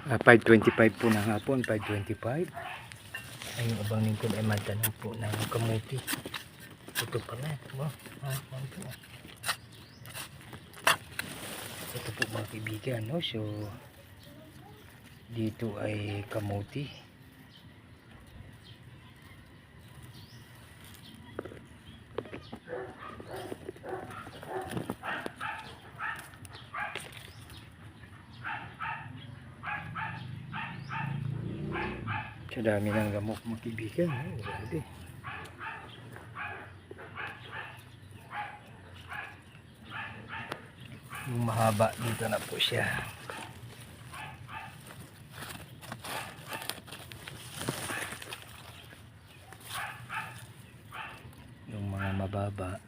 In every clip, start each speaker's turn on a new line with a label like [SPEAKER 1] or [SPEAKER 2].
[SPEAKER 1] 5:25 po ng hapon, 5:25. Ay, yung abang lingkod ay magtanong po ng kamuti. Ito pala. Ito po mga kaibigan, no? So, dito ay kamuti. So, dami ng lamok mga kaibigan, no? Grabe. Yung mahaba dito na po siya. Yung mga mababa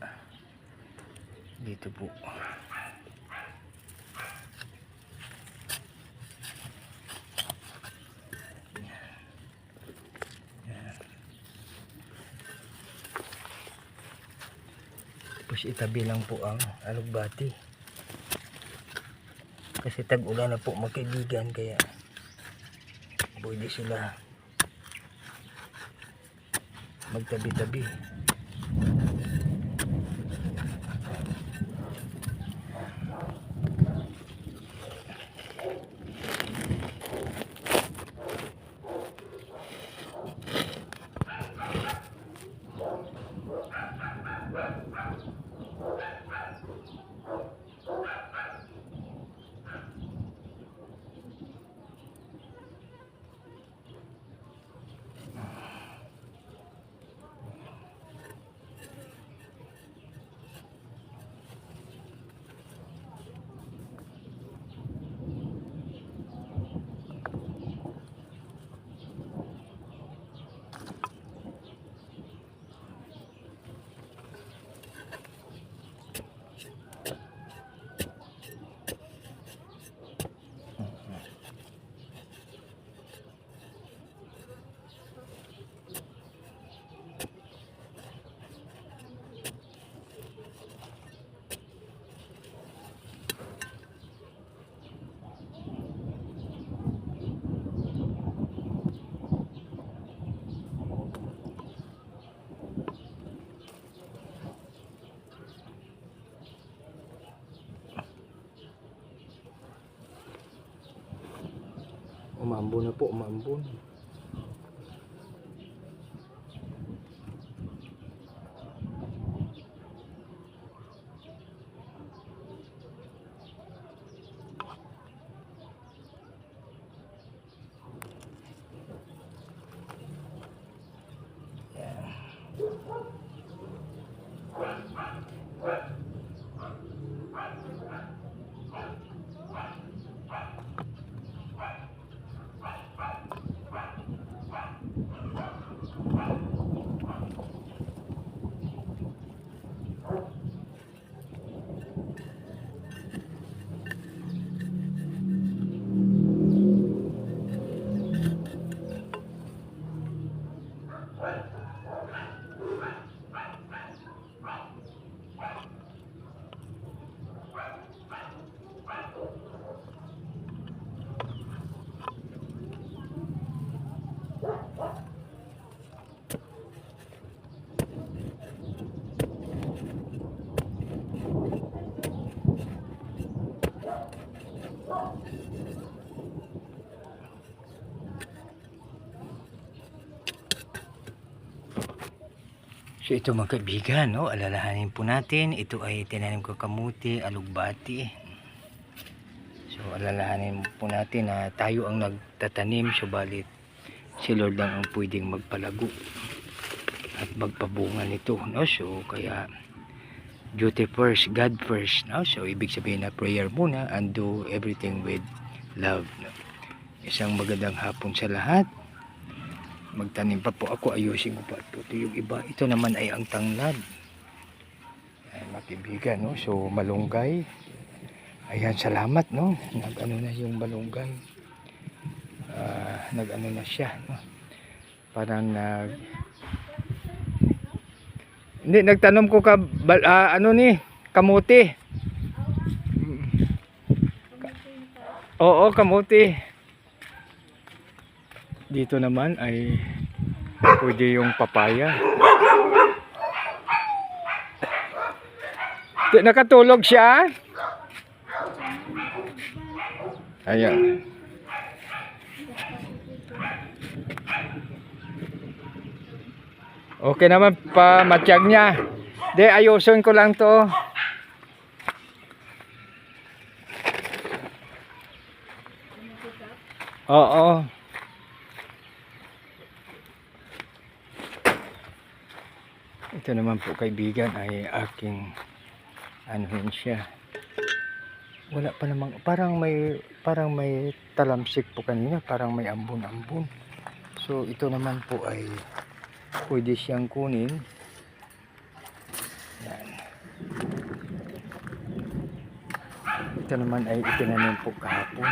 [SPEAKER 1] dito po. Tapos itabi lang po ang alugbati. Kasi tag-ulan na po mga kaibigan, kaya pwede sila magtabi-tabi. Umambon na po, umambon. So ito mga kaibigan, no? Alalahanin po natin, ito ay tinanim ko kamuti, alugbati. So alalahanin po natin na tayo ang nagtatanim, subalit si Lord lang ang pwedeng magpalago at magpabunga nito, no? So kaya duty first, God first, no? So ibig sabihin na prayer muna and do everything with love, no? Isang magandang hapon sa lahat. Magtanim pa po ako, ayusin ko pa ito yung iba. Ito naman ay ang tanglad. Ayan, mga kaibigan, no? So malunggay. Ayan, salamat, no? Nag-ano na yung malunggay. Nag-ano na siya, no? Parang hindi, nagtanom ko ano ni, kamuti. Oo, kamuti. Dito naman ay pwede yung papaya. Nakatulog siya. Ayan. Okay naman pa matiyag niya. De, ayusin ko lang to. Oo. Ito naman po kaibigan ay aking anuhin siya. Wala pa namang parang may talamsik po kanina, parang may ambon-ambon. So ito naman po ay pwede siyang kunin. Yan. Ito naman ay itinanim po kahapon.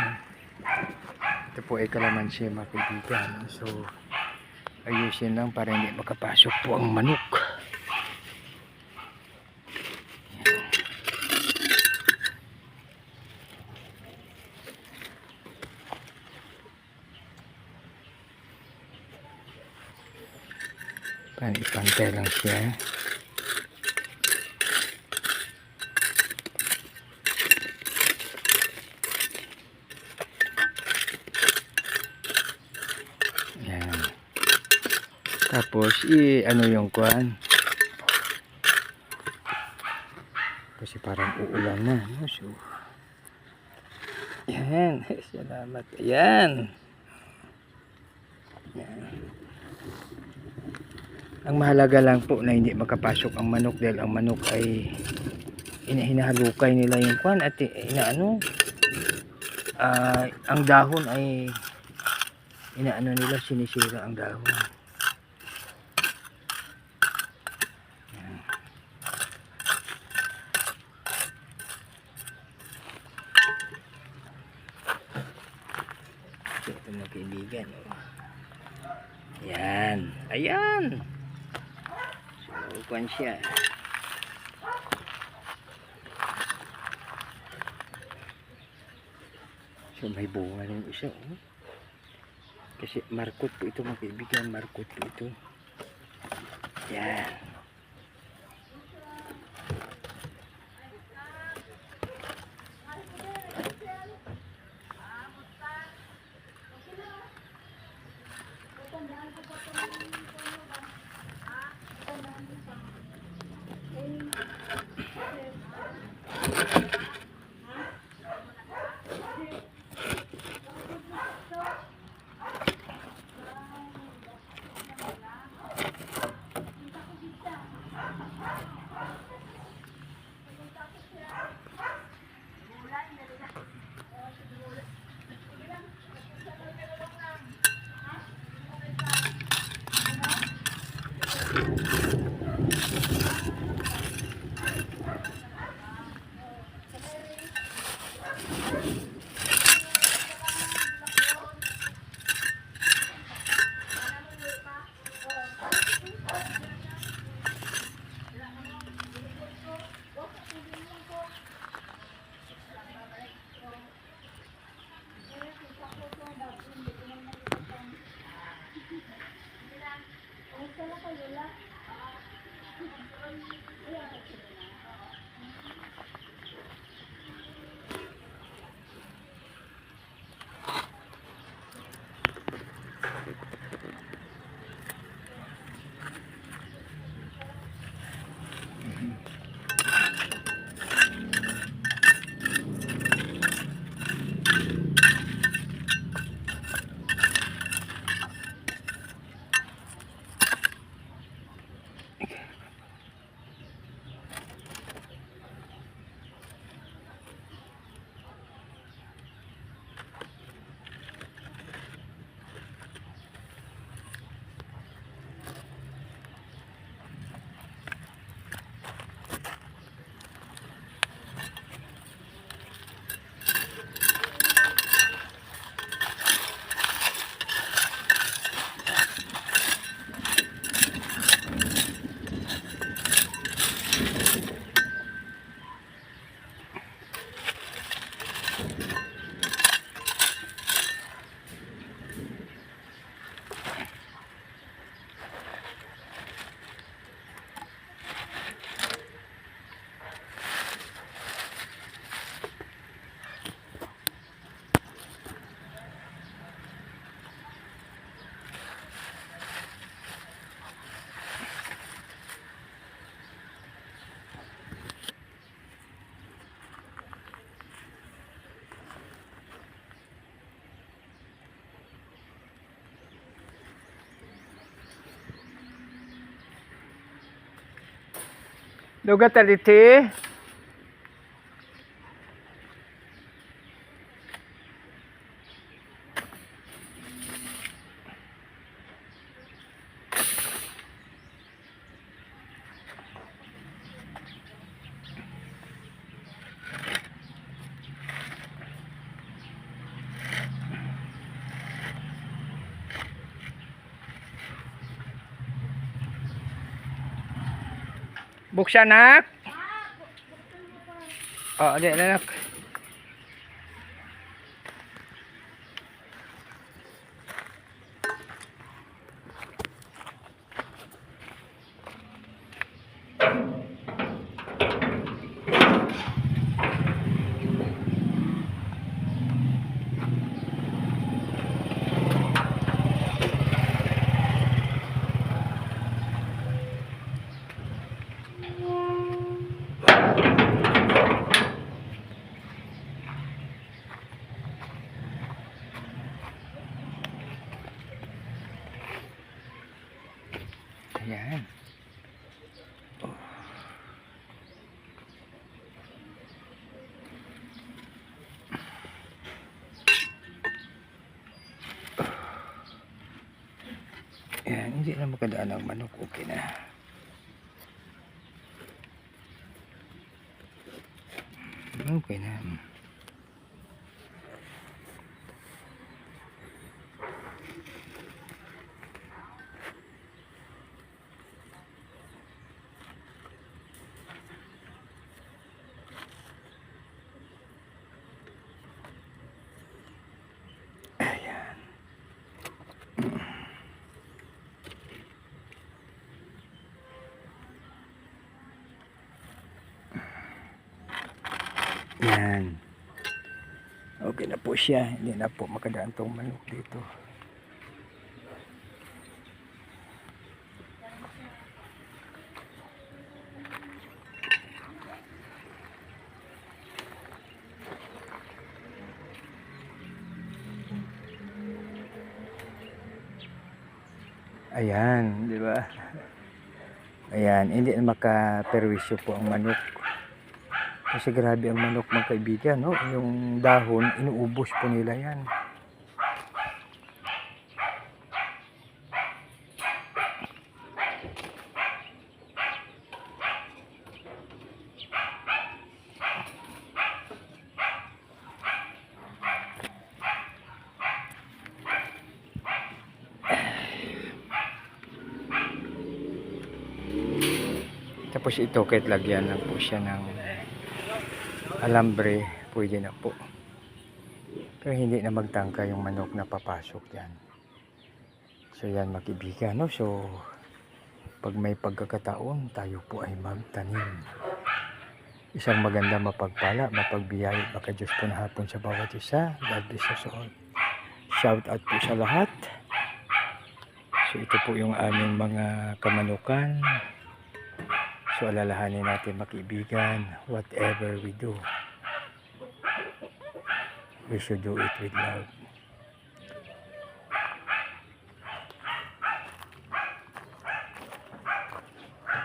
[SPEAKER 1] Ito po ay kalamansi mga kaibigan. So ayusin lang para hindi makapasok po ang manok. Ipantay lang siya. Yan. Tapos ano yung kuan? Kasi parang uulan na, no? So yan, salamat. Yan. Yan. Ang mahalaga lang po na hindi makapasok ang manok dahil ang manok ay hinahalukay nila yung kwan at ang dahon ay nila, sinisira ang dahon. Yan. Ito mga kaibigan. Yan. Ayan. Kwan siya. So may bunga rin isa, oh. Kasi markot po ito mga kaibigan, markot po ito. Yan. Lugat taliti. Buksan nak. Oh, ada nak. Ayan. Oh. Ayan, hindi na makadaan ang manok. Okay na. Okay na. Yan. Okay na po siya. Hindi na po makadaan tong manok dito. Ayan, di ba? Ayan, hindi na makaperwisyo po ang manok. Kasi grabe ang manok mga kaibigan, no? Yung dahon, inuubos po nila yan. Tapos ito, kahit lagyan lang po siya ng alambre, pwede na po. Pero hindi na magtangka yung manok na papasok yan. So yan makibigan, no? So pag may pagkakataon, tayo po ay magtanim. Isang maganda mapagpala, mapagbiyahe, baka Diyos po na hapon sa bawat isa. God bless us all. Shout out po sa lahat. So ito po yung aming mga kamanukan. So alalahanin natin makibigan, whatever we do, we should do it with love.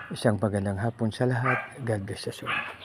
[SPEAKER 1] Isang magandang hapon sa lahat. God bless us all.